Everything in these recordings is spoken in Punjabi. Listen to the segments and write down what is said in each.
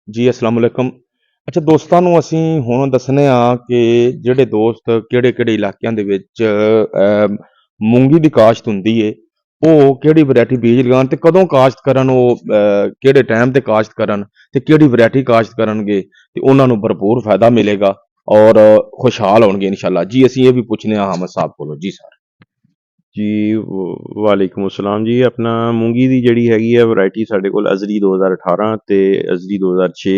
ਜੀ ਅਸਲਾਮ ਵਾਲੇਕਮ। ਅੱਛਾ ਦੋਸਤਾਂ ਨੂੰ ਅਸੀਂ ਹੁਣ ਦੱਸਣੇ ਆ ਕਿ ਜਿਹੜੇ ਦੋਸਤ ਕਿਹੜੇ-ਕਿਹੜੇ ਇਲਾਕਿਆਂ ਦੇ ਵਿੱਚ ਮੂੰਗੀ ਦੀ ਕਾਸ਼ਤ ਹੁੰਦੀ ਏ, ਉਹ ਕਿਹੜੀ ਵੈਰਾਈਟੀ ਬੀਜ ਲਗਾਉਣ ਤੇ ਕਦੋਂ ਕਾਸ਼ਤ ਕਰਨ, ਉਹ ਕਿਹੜੇ ਟਾਈਮ ਤੇ ਕਾਸ਼ਤ ਕਰਨ ਤੇ ਕਿਹੜੀ ਵੈਰਾਈਟੀ ਕਾਸ਼ਤ ਕਰਨਗੇ ਤੇ ਉਹਨਾਂ ਨੂੰ ਭਰਪੂਰ ਫਾਇਦਾ ਮਿਲੇਗਾ ਔਰ ਖੁਸ਼ਹਾਲ ਹੋਣਗੇ ਇਨਸ਼ਾਅੱਲਾ। ਜੀ ਅਸੀਂ ਇਹ ਵੀ ਪੁੱਛਣੇ ਆ ਹਾਮਦ ਸਾਹਿਬ ਕੋਲੋਂ। ਜੀ ਸਰ। ਜੀ ਵਾਲੇਕੁਮ अस्सलाम जी। अपना मूंगी ਦੀ ਜਿਹੜੀ ਹੈਗੀ ਆ ਵੈਰਾਈਟੀ ਸਾਡੇ ਕੋਲ ਅਜ਼ਲੀ 2018 ਤੇ ਅਜ਼ਲੀ 2006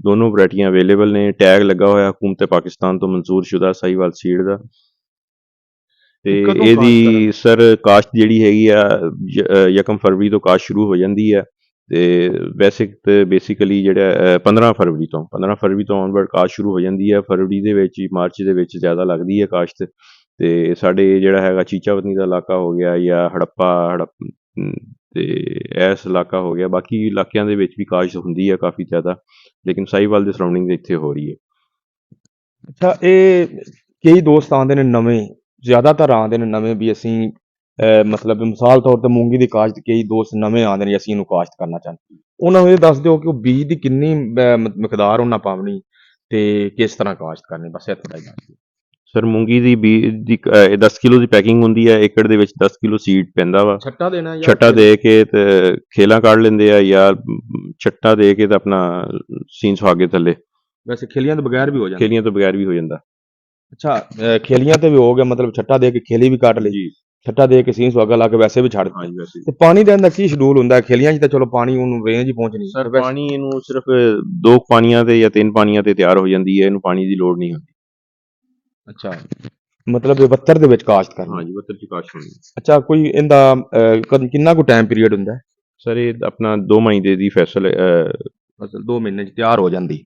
ਦੋਨੋਂ ਵੈਰਾਈਟੀਆਂ ਅਵੇਲੇਬਲ ਨੇ। ਟੈਗ ਲੱਗਾ ਹੋਇਆ ਹਕੂਮਤ ਪਾਕਿਸਤਾਨ ਤੋਂ ਮਨਜ਼ੂਰ ਸਾਹੀਵਾਲ ਸੀਡ ਦਾ। ਤੇ ਇਹ ਕਦੋਂ ਕਾਸ਼ਤ ਇਹਦੀ ਕਰਨ? ਸਰ ਕਾਸ਼ਤ ਜਿਹੜੀ ਹੈਗੀ ਆ 1 ਫਰਵਰੀ ਤੋਂ ਕਾਸ਼ਤ ਸ਼ੁਰੂ ਹੋ ਜਾਂਦੀ ਹੈ। ਤੇ ਬੇਸਿਕਲੀ ਜਿਹੜਾ 15 ਫਰਵਰੀ ਤੋਂ ਔਨਵਰਡ ਕਾਸ਼ਤ ਸ਼ੁਰੂ ਹੋ ਜਾਂਦੀ ਹੈ। ਫਰਵਰੀ ਦੇ ਵਿੱਚ ਮਾਰਚ ਦੇ ਵਿੱਚ ਜ਼ਿਆਦਾ ਲੱਗਦੀ ਹੈ ਕਾਸ਼ਤ। ਤੇ ਸਾਡੇ ਜਿਹੜਾ ਹੈਗਾ ਚੀਚਾਵਤਨੀ ਦਾ ਇਲਾਕਾ ਹੋ ਗਿਆ ਜਾਂ ਤੇ ਇਸ ਇਲਾਕਾ ਹੋ ਗਿਆ। ਬਾਕੀ ਇਲਾਕਿਆਂ ਦੇ ਵਿੱਚ ਵੀ ਕਾਸ਼ਤ ਹੁੰਦੀ ਹੈ ਕਾਫੀ ਜ਼ਿਆਦਾ, ਲੇਕਿਨ ਸਾਹੀਵਾਲ ਦੇ ਸਰਾਊਂਡਿੰਗ ਇੱਥੇ ਹੋ ਰਹੀ ਹੈ। ਅੱਛਾ, ਇਹ ਕਈ ਦੋਸਤ ਆਉਂਦੇ ਨੇ ਨਵੇਂ, ਜ਼ਿਆਦਾਤਰ ਆਉਂਦੇ ਨੇ ਨਵੇਂ ਵੀ ਅਸੀਂ ਮਤਲਬ ਮਿਸਾਲ ਤੌਰ ਤੇ ਮੂੰਗੀ ਦੀ ਕਾਸ਼ਤ, ਕਈ ਦੋਸਤ ਨਵੇਂ ਆਉਂਦੇ ਨੇ ਅਸੀਂ ਇਹਨੂੰ ਕਾਸ਼ਤ ਕਰਨਾ ਚਾਹੁੰਦੇ, ਉਹਨਾਂ ਨੂੰ ਇਹ ਦੱਸ ਦਿਓ ਕਿ ਉਹ ਬੀਜ ਦੀ ਕਿੰਨੀ ਮਿਕਦਾਰ ਉਹਨਾਂ ਪਾਉਣੀ ਤੇ ਕਿਸ ਤਰ੍ਹਾਂ ਕਾਸ਼ਤ ਕਰਨੀ, ਬਸ ਇਹ ਥੋੜ੍ਹਾ ਜਿਹਾ ਦੱਸ ਦਿਓ। ਸਰ ਮੂੰਗੀ ਦੀ ਬੀਜ ਦੀ 10 ਕਿਲੋ ਦੀ ਪੈਕਿੰਗ ਹੁੰਦੀ ਹੈ। ਏਕੜ ਦੇ ਵਿੱਚ 10 ਕਿਲੋ ਸੀਡ ਪੈਂਦਾ ਵਾ। ਛੱਟਾ ਦੇਣਾ ਜਾਂ ਛੱਟਾ ਦੇ ਕੇ ਤੇ ਖੇਲਾਂ ਕੱਢ ਲੈਂਦੇ ਆ, ਜਾਂ ਛੱਟਾ ਦੇ ਕੇ ਤੇ ਆਪਣਾ ਸੀਨ ਸੁਹਾਗੇ ਥੱਲੇ। ਵੈਸੇ ਖੇਲੀਆਂ ਤੋਂ ਬਗੈਰ ਵੀ ਹੋ ਜਾਂਦਾ? ਖੇਲੀਆਂ ਤੋਂ ਬਗੈਰ ਵੀ ਹੋ ਜਾਂਦਾ। ਅੱਛਾ, ਖੇਲੀਆਂ ਤੇ ਵੀ ਹੋ ਗਿਆ, ਮਤਲਬ ਛੱਟਾ ਦੇ ਕੇ ਖੇਲੀ ਵੀ ਕੱਢ ਲਈ, ਜੀ ਛੱਟਾ ਦੇ ਕੇ ਸੀਨ ਸੁਹਾਗਾ ਲਾ ਕੇ ਵੈਸੇ ਵੀ ਛੱਡ ਦਿੱਤਾ। ਹਾਂਜੀ ਵੈਸੇ ਤੇ ਪਾਣੀ ਦੇਣ ਦਾ ਕੀ ਸ਼ਡਿਊਲ ਹੁੰਦਾ? ਖੇਲੀਆਂ 'ਚ ਤਾਂ ਚਲੋ ਪਾਣੀ ਉਹਨੂੰ ਰੇਂਜ ਹੀ ਪਹੁੰਚਣੀ ਸਰ ਪਾਣੀ ਇਹਨੂੰ ਸਿਰਫ 2 ਪਾਣੀਆਂ ਤੇ ਜਾਂ 3 ਪਾਣੀਆਂ ਤੇ ਤਿਆਰ ਹੋ ਜਾਂਦੀ ਹੈ। ਇਹਨੂੰ ਪਾਣੀ ਦੀ ਲੋੜ ਨਹੀਂ ਹੁੰਦੀ। ਅੱਛਾ, ਮਤਲਬ ਇਹ 72 ਦੇ ਵਿੱਚ ਕਾਸ਼ਤ ਕਰਨੀ? ਹਾਂਜੀ 72 ਚ ਕਾਸ਼ ਹੋਣੀ। ਅੱਛਾ, ਕੋਈ ਇਹਦਾ ਕਿੰਨਾ ਕੁ ਟਾਈਮ ਪੀਰੀਅਡ ਹੁੰਦਾ? ਸਰ ਇਹ ਆਪਣਾ 2 ਮਹੀਨੇ ਦੀ ਫਸਲ ਮਤਲਬ 2 ਮਹੀਨੇ 'ਚ ਤਿਆਰ ਹੋ ਜਾਂਦੀ?